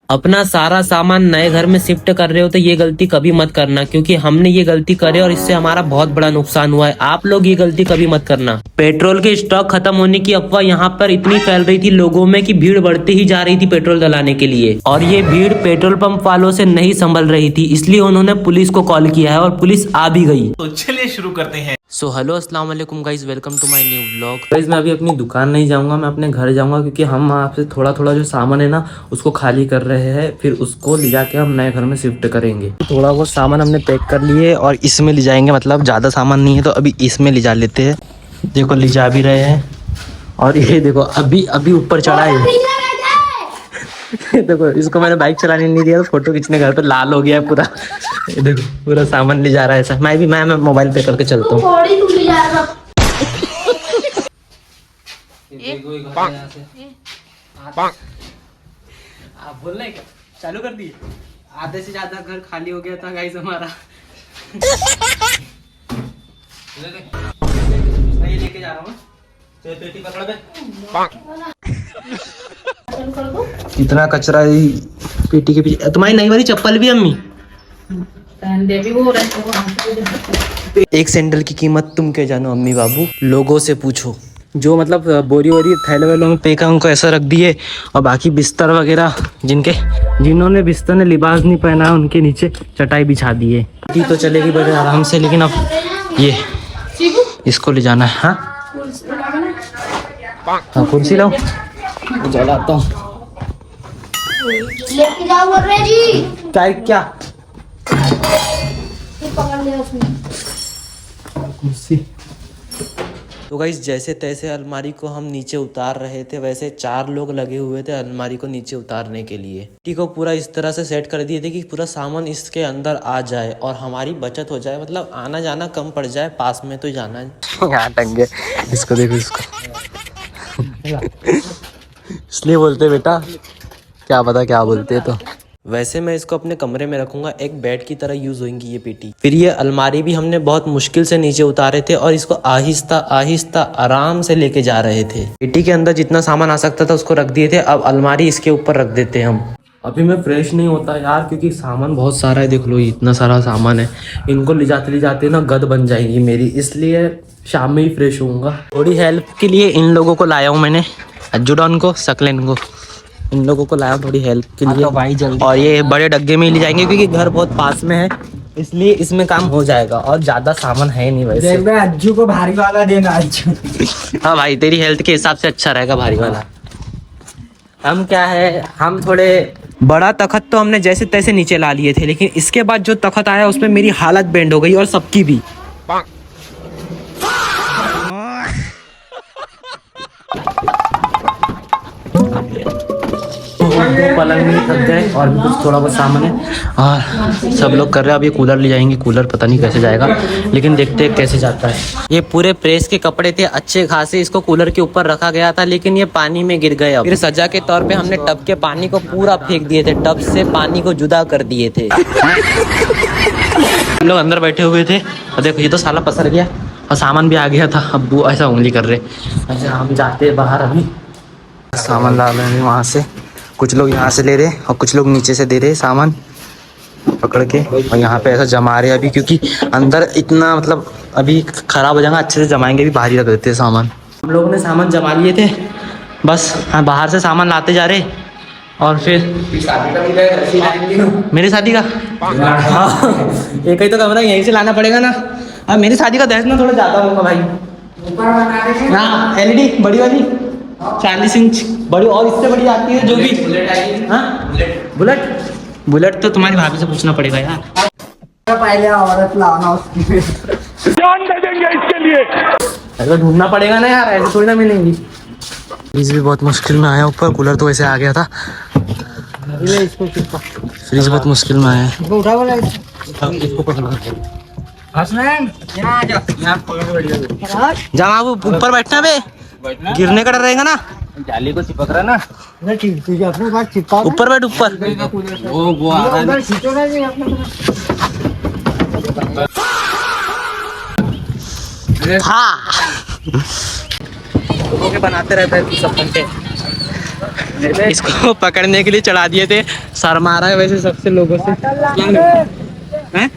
अपना सारा सामान नए घर में शिफ्ट कर रहे हो तो ये गलती कभी मत करना, क्योंकि हमने ये गलती करे और इससे हमारा बहुत बड़ा नुकसान हुआ है। आप लोग ये गलती कभी मत करना। पेट्रोल के स्टॉक खत्म होने की अफवाह यहाँ पर इतनी फैल रही थी लोगों में कि भीड़ बढ़ती ही जा रही थी पेट्रोल डलाने के लिए, और ये भीड़ पेट्रोल पंप वालों से नहीं संभल रही थी, इसलिए उन्होंने पुलिस को कॉल किया है और पुलिस आ भी गई। तो चलिए शुरू करते हैं। सो हेलो अस्सलाम वालेकुम guys, welcome to my new vlog. Guys मैं अभी अपनी दुकान नहीं जाऊंगा, मैं अपने घर जाऊंगा, क्योंकि हम आपसे थोड़ा थोड़ा जो सामान है ना उसको खाली कर रहे हैं, फिर उसको ले जाके हम नए घर में शिफ्ट करेंगे। थोड़ा बहुत सामान हमने पैक कर लिए और इसमें ले जाएंगे, मतलब ज़्यादा सामान नहीं है तो अभी इसमें ले जा लेते हैं। देखो ले जा भी रहे हैं, और ये देखो अभी अभी ऊपर चढ़ा है। देखो इसको मैंने बाइक चलाने नहीं दिया तो फोटो खींचने गया तो लाल हो गया है पूरा। ये देखो पूरा सामान ले जा रहा है ऐसा। मैं मोबाइल पे करके चलता हूँ। आप बोल रहे क्या चालू कर दिए? आधे से ज्यादा घर खाली हो गया था गाइस हमारा। मैं ये लेके जा रहा हूँ, पेटी पकड़ दे। इतना कचरा पेटी के पीछे। तुम्हारी नई वाली चप्पल भी अम्मी? एक सैंडल की कीमत तुम क्या जानो अम्मी बाबू, लोगों से पूछो। जो मतलब बोरी वोरी थैले वैलों में पैक है उनको ऐसा रख दिए, और बाकी बिस्तर वगैरह जिन्होंने बिस्तर ने लिबास नहीं पहना है उनके नीचे चटाई बिछा दी है। तो चलेगी बड़े आराम से, लेकिन अब ये इसको ले जाना है। हाँ कुर्सी लाओ, जलाता हूँ। लेके जाओ जी। क्या कुर्सी। तो गाइस जैसे तैसे अलमारी को हम नीचे उतार रहे थे, वैसे 4 लोग लगे हुए थे अलमारी को नीचे उतारने के लिए। टी को पूरा इस तरह से सेट कर दिए थे कि पूरा सामान इसके अंदर आ जाए और हमारी बचत हो जाए, मतलब आना जाना कम पड़ जाए, पास में तो जाना है। यहाँ टंगे इसको, देखो इसको। इसलिए बोलते बेटा, क्या पता क्या बोलते तो। वैसे मैं इसको अपने कमरे में रखूंगा, एक बेड की तरह यूज होगी ये पेटी। फिर ये अलमारी भी हमने बहुत मुश्किल से नीचे उतारे थे और इसको आहिस्ता आहिस्ता आराम से लेके जा रहे थे। पेटी के अंदर जितना सामान आ सकता था उसको रख दिए थे, अब अलमारी इसके ऊपर रख देते हम। अभी मैं फ्रेश नहीं होता यार, क्योंकि सामान बहुत सारा है। देख लो इतना सारा सामान है, इनको ले जाते ना गद बन जाएगी मेरी, इसलिए शाम में ही फ्रेश होऊंगा। थोड़ी हेल्प के लिए इन लोगों को लाया हूँ मैंने, अज्जुडॉन को, सकलेन को, इन लोगों को लाया थोड़ी हेल्प के लिए। तो भाई जल्दी। और ये बड़े डग्गे में ही ले जाएंगे क्योंकि घर बहुत पास में है, इसलिए इसमें काम हो जाएगा और ज्यादा सामान है नहीं। वैसे अज्जू को भारी वाला देना अज्जू। हाँ भाई तेरी हेल्थ के हिसाब से अच्छा रहेगा भारी वाला। हम क्या है, हम थोड़े बड़ा तख्त तो हमने जैसे तैसे नीचे ला लिए थे, लेकिन इसके बाद जो तख्त आया उसमें मेरी हालत बेंड हो गई और सबकी भी। पलंग में थक गए और भी कुछ थोड़ा बहुत सामान है, और सब लोग कर रहे हैं। अब ये कूलर ले जाएंगे, कूलर पता नहीं कैसे जाएगा, लेकिन देखते हैं कैसे जाता है। ये पूरे प्रेस के कपड़े थे अच्छे खासे, इसको कूलर के ऊपर रखा गया था, लेकिन ये पानी में गिर गए। फिर सजा के तौर पे हमने टब के पानी को पूरा फेंक दिए थे, टब से पानी को जुदा कर दिए थे। हम लोग अंदर बैठे हुए थे और देखो ये तो साला पसर गया और सामान भी आ गया था। अब वो ऐसा उंगली कर रहे, ऐसा हम जाते हैं बाहर। अभी सामान ला रहे हैं वहाँ से, कुछ लोग यहाँ से ले रहे और कुछ लोग नीचे से दे रहे सामान पकड़ के, और यहाँ पे ऐसा जमा रहे अभी, क्योंकि अंदर इतना मतलब अभी खराब हो जाएगा, अच्छे से जमाएंगे भी, बाहर ही रख देते हैं सामान। हम लोगों ने सामान जमा लिए थे बस। हाँ बाहर से सामान लाते जा रहे, और फिर मेरी शादी का हाँ एक ही तो कमरा यहीं से लाना पड़ेगा ना। अब मेरी शादी का दहेज में थोड़ा ज़्यादा होगा भाई। हाँ LED बड़ी वाली 40 इंच बड़ी, और इससे बड़ी आती है जो भी बुलेट तो तुम्हारी भाभी से पूछना पड़ेगा यार। पहले औरत लाना उसकी, जान दे देंगे इसके लिए। ऐसा ढूंढना पड़ेगा ना यार, ऐसे थोड़ी ना मिलेंगी। फ्रिज भी बहुत मुश्किल में आया ऊपर, कूलर तो वैसे आ गया था, फ्रिज बहुत मुश्किल में आया है। उठा बोला इसको पकड़ना जा बाबू, ऊपर बैठना बे, गिरने का डर रहेगा ना, जाली को चिपक रहा ना। तुझे अपने पास चिपका, ऊपर बैठ ऊपर। वो आ रहा है। खींचो ना जी अपने। हाँ बनाते रहता है सब घंटे। इसको पकड़ने के लिए चढ़ा दिए थे। सर मारा है वैसे सबसे लोगों से। हैं?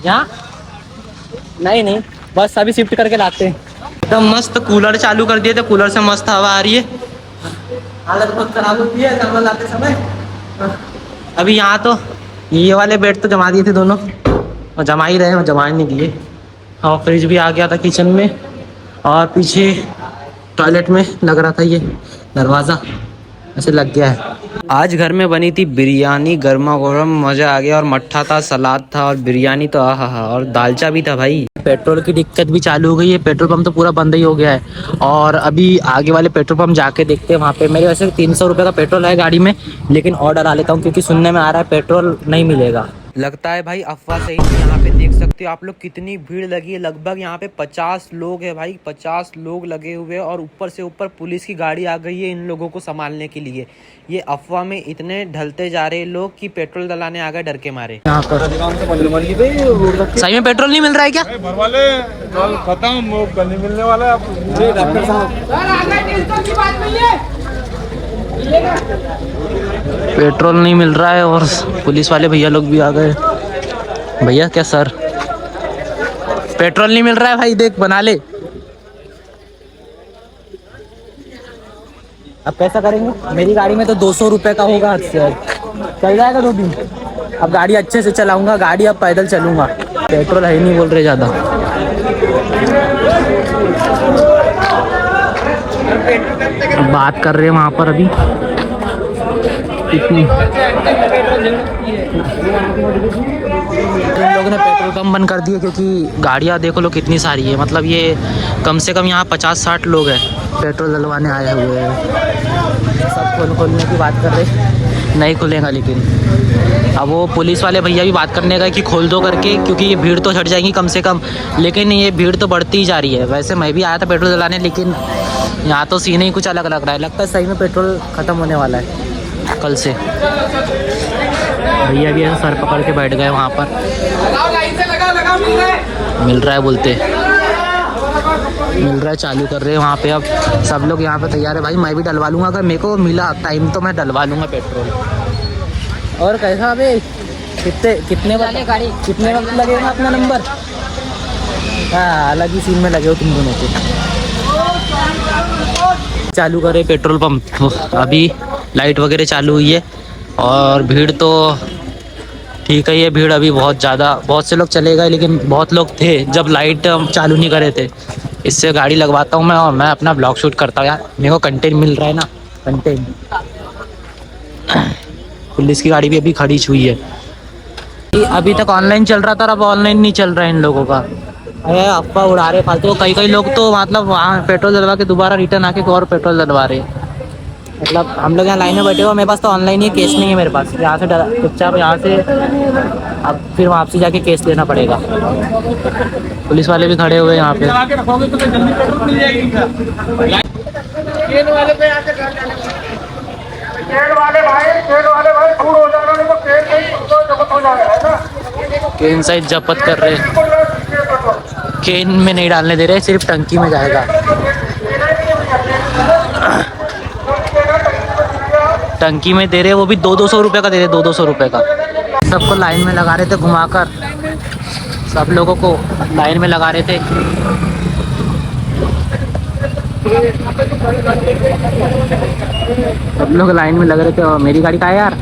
यहाँ नहीं नहीं, बस अभी शिफ्ट करके लाते हैं। एकदम मस्त कूलर चालू कर दिए थे, कूलर से मस्त हवा आ रही है। हालत बहुत खराब होती है चावल लाते समय। अभी यहाँ तो ये वाले बेड तो जमा दिए थे दोनों, और जमा ही रहे हैं, जमा ही नहीं दिए। और फ्रिज भी आ गया था किचन में, और पीछे टॉयलेट में लग रहा था ये दरवाज़ा, ऐसे लग गया है। आज घर में बनी थी बिरयानी, गर्मा गर्म, मज़ा आ गया। और मट्ठा था, सलाद था, और बिरयानी तो आहा हा, और दालचा भी था भाई। पेट्रोल की दिक्कत भी चालू हो गई है, पेट्रोल पंप तो पूरा बंद ही हो गया है। और अभी आगे वाले पेट्रोल पंप जाके देखते हैं। वहाँ पे मेरे वैसे 300 रुपये का पेट्रोल है गाड़ी में, लेकिन और डरा लेता हूँ क्योंकि सुनने में आ रहा है पेट्रोल नहीं मिलेगा। लगता है भाई अफवाह सही थी। यहाँ पे देख सकते हो आप लोग कितनी भीड़ लगी है। लगभग यहाँ पे 50 लोग है भाई, 50 लोग लगे हुए हैं। और ऊपर से ऊपर पुलिस की गाड़ी आ गई है इन लोगों को संभालने के लिए। ये अफवाह में इतने ढलते जा रहे हैं लोग कि पेट्रोल डलाने आ गए डर के मारे। यहाँ पर सही में पेट्रोल नहीं मिल रहा है क्या? खत्म, नहीं मिलने वाला पेट्रोल नहीं मिल रहा है, और पुलिस वाले भैया लोग भी आ गए। भैया क्या सर, पेट्रोल नहीं मिल रहा है भाई, देख बना ले। अब कैसा करेंगे? मेरी गाड़ी में तो 200 रुपये का होगा, चल जाएगा 2 दिन। अब गाड़ी अच्छे से चलाऊंगा, गाड़ी अब पैदल चलूंगा। पेट्रोल है ही नहीं बोल रहे ज़्यादा। बात कर रहे हैं वहाँ पर अभी कितनी इन लोगों ने पेट्रोल पंप बंद कर दिए क्योंकि गाड़ियाँ देखो लो कितनी सारी है। मतलब ये कम से कम यहाँ 50-60 लोग हैं पेट्रोल डलवाने आए हुए हैं। सब खोलने की बात कर रहे, नहीं खुलेगा। लेकिन अब वो पुलिस वाले भैया भी बात करने का कि खोल दो करके, क्योंकि ये भीड़ तो हट जाएगी कम से कम। लेकिन ये भीड़ तो बढ़ती ही जा रही है। वैसे मैं भी आया था पेट्रोल डलाने, लेकिन यहाँ तो सीन ही कुछ अलग लग रहा है। लगता है सही में पेट्रोल ख़त्म होने वाला है कल से। भैया भी ऐसा सर पकड़ के बैठ गए वहाँ पर। मिल रहा है बोलते, मिल रहा है, चालू कर रहे हैं वहाँ पे। अब सब लोग यहाँ पे तैयार है भाई। मैं भी डलवा लूँगा, अगर मेरे को मिला टाइम तो मैं डलवा लूँगा पेट्रोल। और कैसा अबे कितने गाड़ी कितने वक्त लगेगा अपना नंबर? हाँ, अलग ही सीन में लगे हो तुम दोनों को। चालू करे पेट्रोल पंप, अभी लाइट वगैरह चालू हुई है। और भीड़ तो ठीक है, ये भीड़ अभी बहुत ज़्यादा, बहुत से लोग चले गए, लेकिन बहुत लोग थे जब लाइट चालू नहीं करे थे। इससे गाड़ी लगवाता हूँ मैं, और मैं अपना ब्लॉग शूट करता हूँ यार। मेरे को कंटेंट मिल रहा है ना, कंटेंट। पुलिस की गाड़ी भी अभी खड़ी हुई है। अभी तक ऑनलाइन चल रहा था, अब ऑनलाइन नहीं चल रहा है इन लोगों का। अरे अफवाह उड़ा रहे फालतू। कई लोग तो मतलब वहाँ पेट्रोल डलवा के दोबारा रिटर्न आके और पेट्रोल डलवा रहे हैं। मतलब हम लोग यहाँ लाइन में बैठे हुए, मेरे पास तो ऑनलाइन ही केस नहीं है मेरे पास। यहाँ से चुपचाप यहाँ से अब फिर वापसी जाके केस लेना पड़ेगा। पुलिस वाले भी खड़े हुए यहाँ पे। केन साइड जब्त कर रहे, केन में नहीं डालने दे रहे, सिर्फ टंकी में जाएगा। टंकी में दे रहे, वो भी 200 रुपये का दे रहे, 200 रुपये का। सबको लाइन में लगा रहे थे घुमाकर, सब लोगों को लाइन में लगा रहे थे। सब लोग लाइन में लग रहे थे। और मेरी गाड़ी का है यार,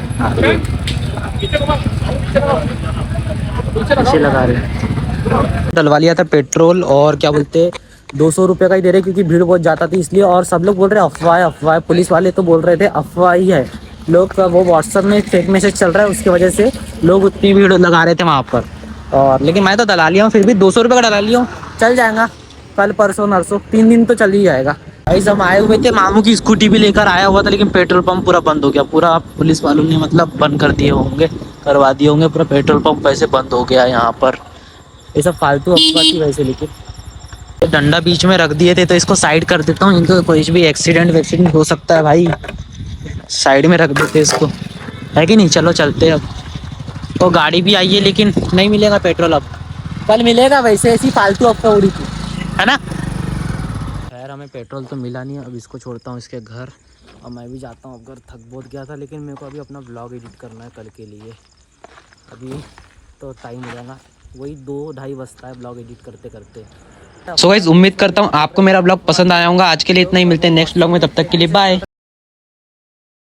पीछे लगा रहे। डलवा लिया था पेट्रोल, और क्या बोलते 200 रुपये का ही दे रहे क्योंकि भीड़ बहुत ज़्यादा थी इसलिए। और सब लोग बोल रहे अफवाह अफवाह, पुलिस वाले तो बोल रहे थे अफवाह ही है। लोग का वो व्हाट्सएप में फेक मैसेज चल रहा है, उसकी वजह से लोग उतनी भीड़ लगा रहे थे वहाँ पर। और लेकिन मैं तो डला लिया हूँ, फिर भी 200 रुपये का डला लिया हूँ, चल जाएगा। कल परसों नरसों 3 दिन तो चल ही जाएगा। भाई सब आए हुए थे, मामू की स्कूटी भी लेकर आया हुआ था, लेकिन पेट्रोल पंप पूरा बंद हो गया। पूरा पुलिस वालों ने मतलब बंद कर दिए होंगे, करवा दिए होंगे। पूरा पेट्रोल पंप वैसे बंद हो गया यहाँ पर। ये सब फालतू अफवाह थी वैसे। लेकिन डंडा बीच में रख दिए थे तो इसको साइड कर देता हूँ, इनको कोई भी एक्सीडेंट हो सकता है भाई। साइड में रख देते इसको, है कि नहीं। चलो चलते अब। तो गाड़ी भी आई है, लेकिन नहीं मिलेगा पेट्रोल अब, कल मिलेगा। वैसे ऐसी फालतू अफवाह उड़ी थी, है ना। खैर हमें पेट्रोल तो मिला नहीं, अब इसको छोड़ता हूँ इसके घर, और मैं भी जाता हूँ। अब घर थक बहुत गया था, लेकिन मेरे को अभी अपना ब्लॉग एडिट करना है कल के लिए। अभी तो टाइम हो जाएगा, वही 2-2:30 बजता है ब्लॉग एडिट करते करते। सो गाइस, उम्मीद करता हूँ आपको मेरा ब्लॉग पसंद आया होगा। आज के लिए इतना ही, मिलते हैं नेक्स्ट ब्लॉग में, तब तक के लिए बाय।